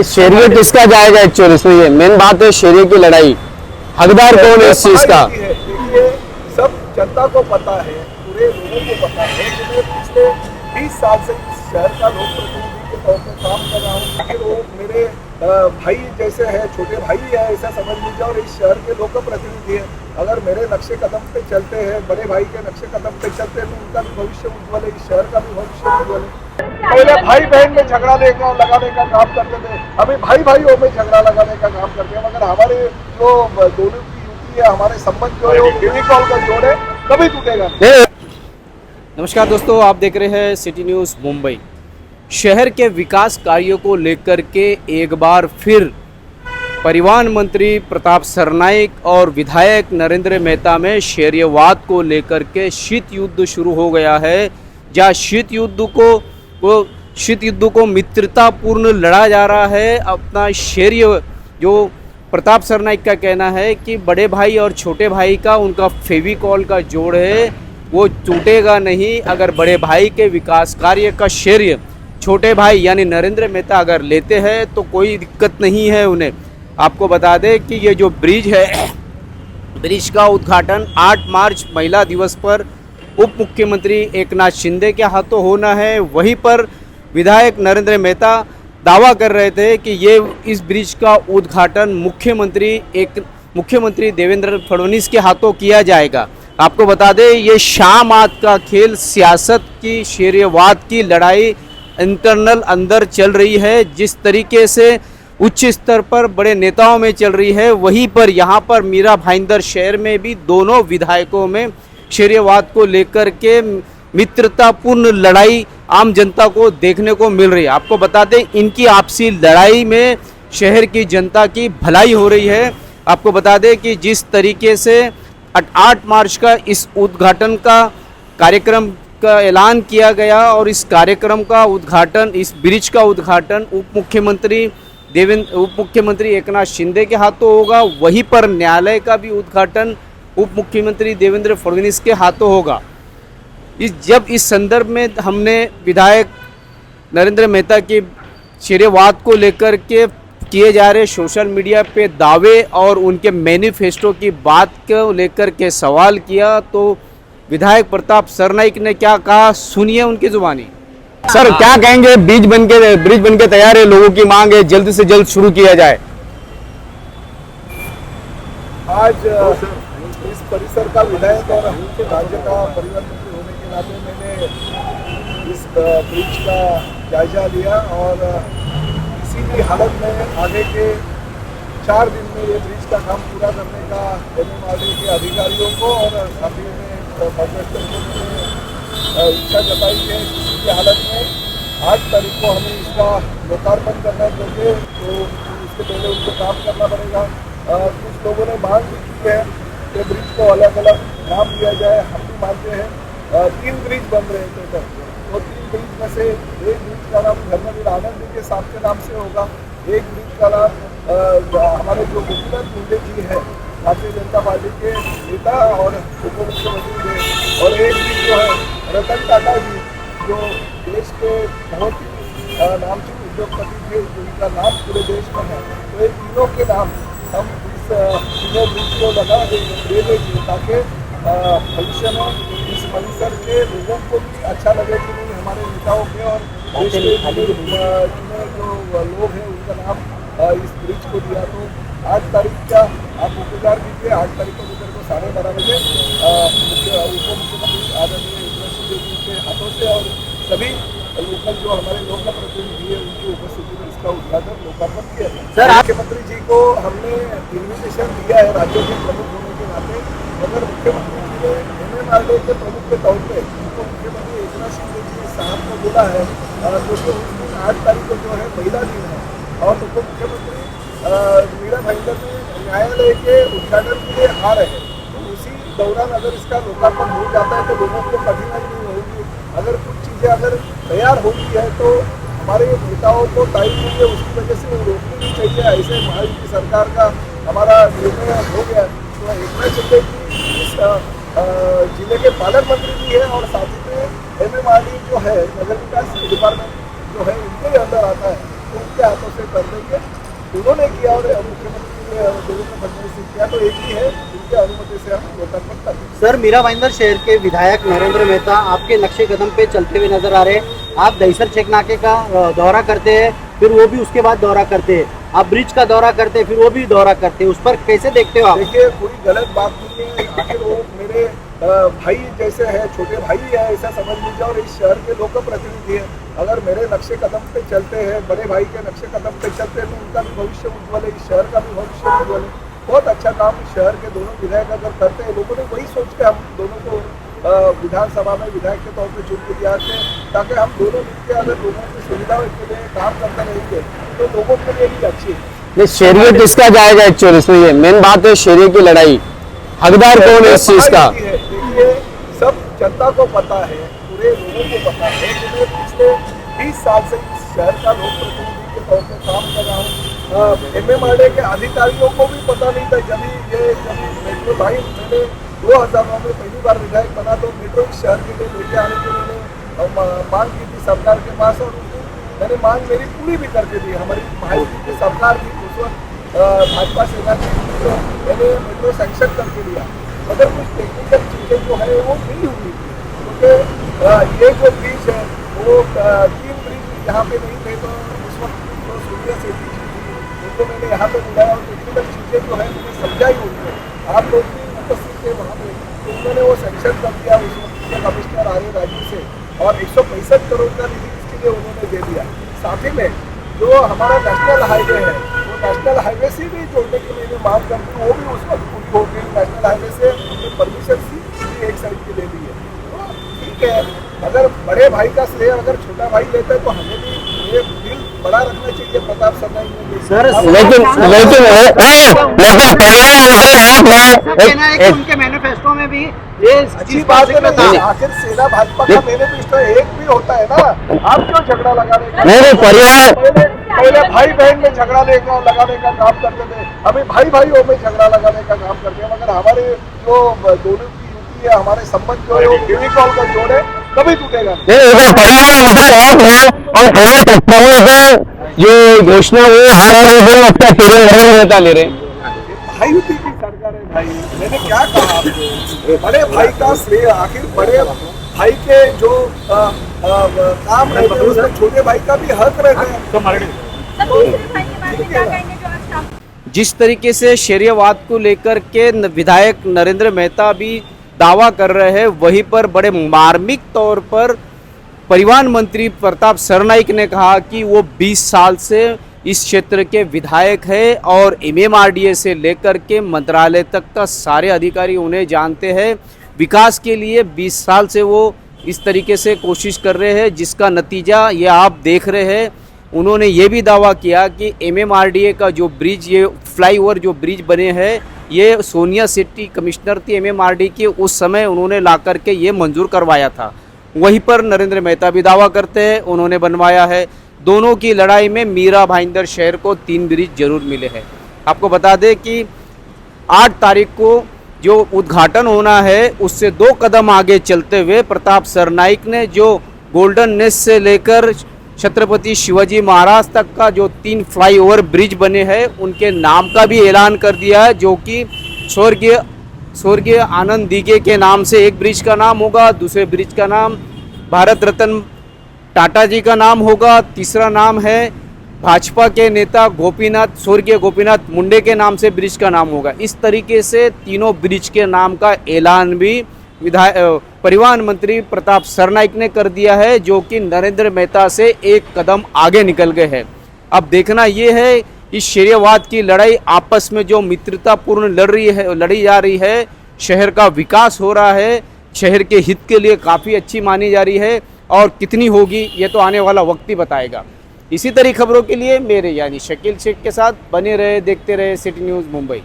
शहरियत किसका जाएगा एक्चुअली इसमें, ये मेन बात है शहरियत की लड़ाई। हकदार कौन है इस चीज का? देखिए, सब जनता को पता है, पूरे लोगों को पता है कि मैं पिछले 20 साल से इस शहर का लोक प्रतिनिधि के तौर पर काम कर रहा हूँ। कि वो मेरे भाई जैसे है, छोटे भाई है ऐसा समझ लीजिए, और इस शहर के लोक प्रतिनिधि है। अगर मेरे नक्शे कदम पे चलते हैं, बड़े भाई के नक्शे कदम पे चलते हैं, तो उनका भी भविष्य उज्ज्वल है, इस शहर का भी भविष्य उज्ज्वल है। पहले भाई बहन में झगड़ा लगाने का काम करते थे, अभी भाई भाइयों में झगड़ा लगाने का काम करते हैं। मगर हमारे जो दोनों की युति है, हमारे संबंध जो है वो यूनिकॉल का जोड़ है, कभी टूटेगा नहीं। नमस्कार दोस्तों, आप देख रहे हैं सिटी न्यूज़ मुंबई। शहर के विकास कार्यों को लेकर के एक बार फिर परिवहन मंत्री प्रताप सरनाइक और विधायक नरेंद्र मेहता में शहरीयवाद को लेकर के शीत युद्ध शुरू हो गया है। जहाँ शीत युद्ध को मित्रतापूर्ण लड़ा जा रहा है। अपना शहरीय जो प्रताप सरनाइक का कहना है कि बड़े भाई और छोटे भाई का उनका फेविकॉल का जोड़ है, वो टूटेगा नहीं। अगर बड़े भाई के विकास कार्य का श्रेय छोटे भाई यानी नरेंद्र मेहता अगर लेते हैं तो कोई दिक्कत नहीं है उन्हें। आपको बता दें कि ये जो ब्रिज है, ब्रिज का उद्घाटन 8 मार्च महिला दिवस पर उप मुख्यमंत्री एकनाथ शिंदे के हाथों होना है। वहीं पर विधायक नरेंद्र मेहता दावा कर रहे थे कि ये इस ब्रिज का उद्घाटन मुख्यमंत्री देवेंद्र फडणवीस के हाथों किया जाएगा। आपको बता दें ये शाम आत का खेल, सियासत की शहरीयवाद की लड़ाई इंटरनल अंदर चल रही है। जिस तरीके से उच्च स्तर पर बड़े नेताओं में चल रही है, वहीं पर यहाँ पर मीरा भाईंदर शहर में भी दोनों विधायकों में शहरीयवाद को लेकर के मित्रतापूर्ण लड़ाई आम जनता को देखने को मिल रही है। आपको बता दें इनकी आपसी लड़ाई में शहर की जनता की भलाई हो रही है। आपको बता दें कि जिस तरीके से 8 मार्च का इस उद्घाटन का कार्यक्रम का ऐलान किया गया और इस कार्यक्रम का उद्घाटन, इस ब्रिज का उद्घाटन उप मुख्यमंत्री एकनाथ शिंदे के हाथों होगा। वहीं पर न्यायालय का भी उद्घाटन उप मुख्यमंत्री देवेंद्र फडणवीस के हाथों होगा। जब इस संदर्भ में हमने विधायक नरेंद्र मेहता के शहरीयवाद को लेकर के किए जा रहे सोशल मीडिया पे दावे और उनके मैनिफेस्टो की बात को लेकर के सवाल किया, तो विधायक प्रताप सरनाइक ने क्या कहा, सुनिए उनकी जुबानी। सर क्या कहेंगे? ब्रिज बन के तैयार है, लोगों की मांग है जल्द से जल्द शुरू किया जाए। आज इस परिसर का विधायक और राज्य का परिवहन मंत्री होने के नाते मैंने इस ब्रिज का जायजा लिया और किसी भी हालत में आगे के 4 दिन में ये ब्रिज का काम पूरा करने का MMRDA के अधिकारियों को और साथ ही में कॉन्ट्रैक्टर को मैंने इच्छा जताई है। किसी भी हालत में 8 तारीख को हमें इसका लोकार्पण करना है, क्योंकि तो इसके पहले उनको काम करना पड़ेगा। कुछ लोगों ने मांग भी की है कि ब्रिज को अलग अलग नाम दिया जाए। हम भी मानते हैं 3 ब्रिज बन रहे थे तो 3 ब्रिज में से एक ब्रिज का नाम धर्मवीर आनंद जी के साहब के नाम से होगा, एक ब्रिज का नाम हमारे जो गोपीनाथ मुंडे जी है भारतीय जनता पार्टी के नेता और उप मुख्यमंत्री थे, और एक भी जो है रतन टाटा जी जो देश के बहुत ही नामचीन उद्योगपति थे, जिनका नाम पूरे देश में है। तो ये तीनों के नाम हम इस तीनों ब्रिज को लगा दे देंगे ताकि भविष्य में इस परिसर के लोगों को भी अच्छा लगे कि नहीं हमारे नेताओं के और देश के जो लोग हैं उनका नाम इस ब्रिज को दिया। तो 8 तारीख का आप इंतजार कीजिए। 8 तारीख को दोपहर को 12:30 बजे उप मुख्यमंत्री आदरणीय एकनाथ शिंदे जी के हाथों से और सभी लोकल जो हमारे लोकल प्रतिनिधि है उनकी उपस्थिति में इसका उद्घाटन लोकार्पण किया सर। मुख्यमंत्री जी को हमने इन्विटेशन दिया है राज्यों के प्रमुख होने के नाते, मगर मुख्यमंत्री जी ने MMRDA के प्रमुख के तौर पर उप मुख्यमंत्री एकनाथ शिंदे जी साहब को बोला है, क्योंकि उस दिन 8 तारीख को जो है महिला दिन है और उप मुख्यमंत्री मीरा भाईंदर में न्यायालय के उद्घाटन के लिए आ रहे हैं। तो उसी दौरान अगर इसका लोकार्पण हो जाता है तो लोगों को कठिनाई नहीं होगी। अगर कुछ चीज़ें अगर तैयार होती है तो हमारे नेताओं को टाइम नहीं है, उसकी वजह से वो रोकनी नहीं चाहिए। ऐसे महायुति सरकार का हमारा निर्णय हो गया। तो एकनाथ शिंदे जी इस जिले के पालन मंत्री भी है और साथ ही में MMRDA जो है नगर विकास डिपार्टमेंट जो है उनके अंदर आता है। तो उनके हाथों से कर देंगे। उन्होंने किया और मुख्यमंत्री देवेंद्र फडणवीस ने किया, तो एक ही है, उनके अनुमति से हम लोकार्पण कर देंगे। सर, मीरा भाईंदर शहर के विधायक नरेंद्र मेहता आपके नक्शे कदम पे चलते हुए नजर आ रहे हैं। आप दहीसर चेक नाके का दौरा करते हैं, फिर वो भी उसके बाद दौरा करते हैं, आप ब्रिज का दौरा करते हैं, फिर वो भी दौरा करते हैं, उस पर कैसे देखते हो आप? देखिए, कोई गलत बात नहीं है। आखिर वो मेरे भाई जैसे है, छोटे भाई है, ऐसा समझ लीजिए, और इस शहर के लोक प्रतिनिधि है। अगर मेरे नक्शे कदम पे चलते हैं, बड़े भाई के नक्शे कदम पे चलते हैं, तो उनका भी भविष्य उज्ज्वल है, इस शहर का भी भविष्य उज्ज्वल है। बहुत अच्छा काम इस शहर के दोनों विधायक अगर करते हैं, लोगों ने वही सोच के हम दोनों को विधानसभा में विधायक के तौर पे चुन के दिया है, ताकि हम दोनों मिलकर अगर लोगों की सुविधाओं के लिए काम करते रहेंगे तो लोगों के लिए भी अच्छी है। नहीं, शहरियत किसका जाएगा एक्चुअली इसमें, ये मेन बात है शहरियत की लड़ाई। हकदार कौन है इस चीज का? देखिए, सब जनता को पता है, पूरे लोगों को पता है कि मैं पिछले 20 साल से इस शहर का लोक प्रतिनिधि के तौर पर काम कर रहा हूँ। MMRDA के अधिकारियों को भी पता नहीं था। जब मेट्रो भाई मैंने 2009 में पहली बार विधायक बना, तो मेट्रो इस शहर के लिए लेके आने की मैंने मांग की थी सरकार के पास, और मैंने मांग मेरी पूरी भी करके दी। हमारी महायुति की सरकार थी उस वक्त, भाजपा सेना की, तो मैंने मेट्रो सैंक्शन करके दिया, मगर कुछ टेक्निकल चीज़ें जो है वो नहीं हुई थी, क्योंकि ये जो ब्रिज है वो 3 ब्रिज यहाँ पे नहीं थे, तो उस वक्त तो सूर्य से उनको मैंने यहाँ पे बुलाया, और टेक्निकल चीज़ें जो है मैंने समझाई उनको, आप लोग भी उपस्थित थे वहाँ पे, तो उन्होंने वो सैंक्शन कर दिया उस वक्त के कमिश्नर आर्य राजू से, और 165 करोड़ का निधि इसके लिए उन्होंने दे दिया। साथ ही में जो हमारा नेशनल हाईवे है, वो नेशनल हाईवे से भी जोड़ने की मैंने मांग कर दी, वो भी उस वक्त पूरी हो गई। नेशनल हाईवे से परमिशन सी एक साइड की ले ली है, तो ठीक है। अगर बड़े भाई का श्रेय अगर छोटा भाई लेता है, तो हमें भी ये दिल बड़ा रखना चाहिए प्रताप सरनाईक ने। सर, उनके मैनिफेस्टो में भी ये अच्छी बात है ना, आखिर सेना भाजपा का मैनिफेस्टो एक भी होता है ना, आप क्यों झगड़ा लगाने का? नहीं, परिवार पहले भाई बहन में झगड़ा लगाने का काम करते थे, अभी भाई भाइयों में झगड़ा लगाने का काम करते हैं। मगर हमारे जो दोनों की युति है, हमारे संबंध जो है वो फेविकॉल का जोड़ है, कभी टूटेगा नहीं। जो घोषणा वो नेता ले रहे हैं। भाई युति की सरकार है भाई, मैंने क्या कहा आपको? बड़े भाई का श्रेय, आखिर बड़े भाई के जो काम रहते हैं उसमें छोटे भाई का भी हक रहता है। जिस तरीके से शहरियावाद को लेकर के विधायक नरेंद्र मेहता भी दावा कर रहे हैं, वहीं पर बड़े मार्मिक तौर पर परिवहन मंत्री प्रताप सरनाईक ने कहा कि वो 20 साल से इस क्षेत्र के विधायक है, और MMRDA से लेकर के मंत्रालय तक का सारे अधिकारी उन्हें जानते हैं। विकास के लिए 20 साल से वो इस तरीके से कोशिश कर रहे हैं, जिसका नतीजा ये आप देख रहे हैं। उन्होंने ये भी दावा किया कि MMRDA का जो ब्रिज, ये फ्लाईओवर जो ब्रिज बने हैं, ये सोनिया शेट्टी कमिश्नर थी MMRDA की, उस समय उन्होंने ला करके ये मंजूर करवाया था। वहीं पर नरेंद्र मेहता भी दावा करते हैं उन्होंने बनवाया है। दोनों की लड़ाई में मीरा भाईंदर शहर को 3 ब्रिज जरूर मिले हैं। आपको बता दें कि 8 तारीख को जो उद्घाटन होना है, उससे 2 कदम आगे चलते हुए प्रताप सरनाईक ने जो गोल्डन नेस्ट से लेकर छत्रपति शिवाजी महाराज तक का जो 3 फ्लाईओवर ब्रिज बने हैं, उनके नाम का भी ऐलान कर दिया है, जो कि स्वर्गीय आनंद दीघे के नाम से एक ब्रिज का नाम होगा, दूसरे ब्रिज का नाम भारत रत्न टाटा जी का नाम होगा, तीसरा नाम है भाजपा के नेता स्वर्गीय गोपीनाथ मुंडे के नाम से ब्रिज का नाम होगा। इस तरीके से तीनों ब्रिज के नाम का ऐलान भी परिवहन मंत्री प्रताप सरनाईक ने कर दिया है, जो कि नरेंद्र मेहता से एक कदम आगे निकल गए हैं। अब देखना ये है इस शहरियावाद की लड़ाई आपस में जो मित्रतापूर्ण लड़ी जा रही है, शहर का विकास हो रहा है, शहर के हित के लिए काफ़ी अच्छी मानी जा रही है, और कितनी होगी ये तो आने वाला वक्त ही बताएगा। इसी तरह खबरों के लिए मेरे यानी शकील शेख के साथ बने रहे, देखते रहे सिटी न्यूज़ मुंबई।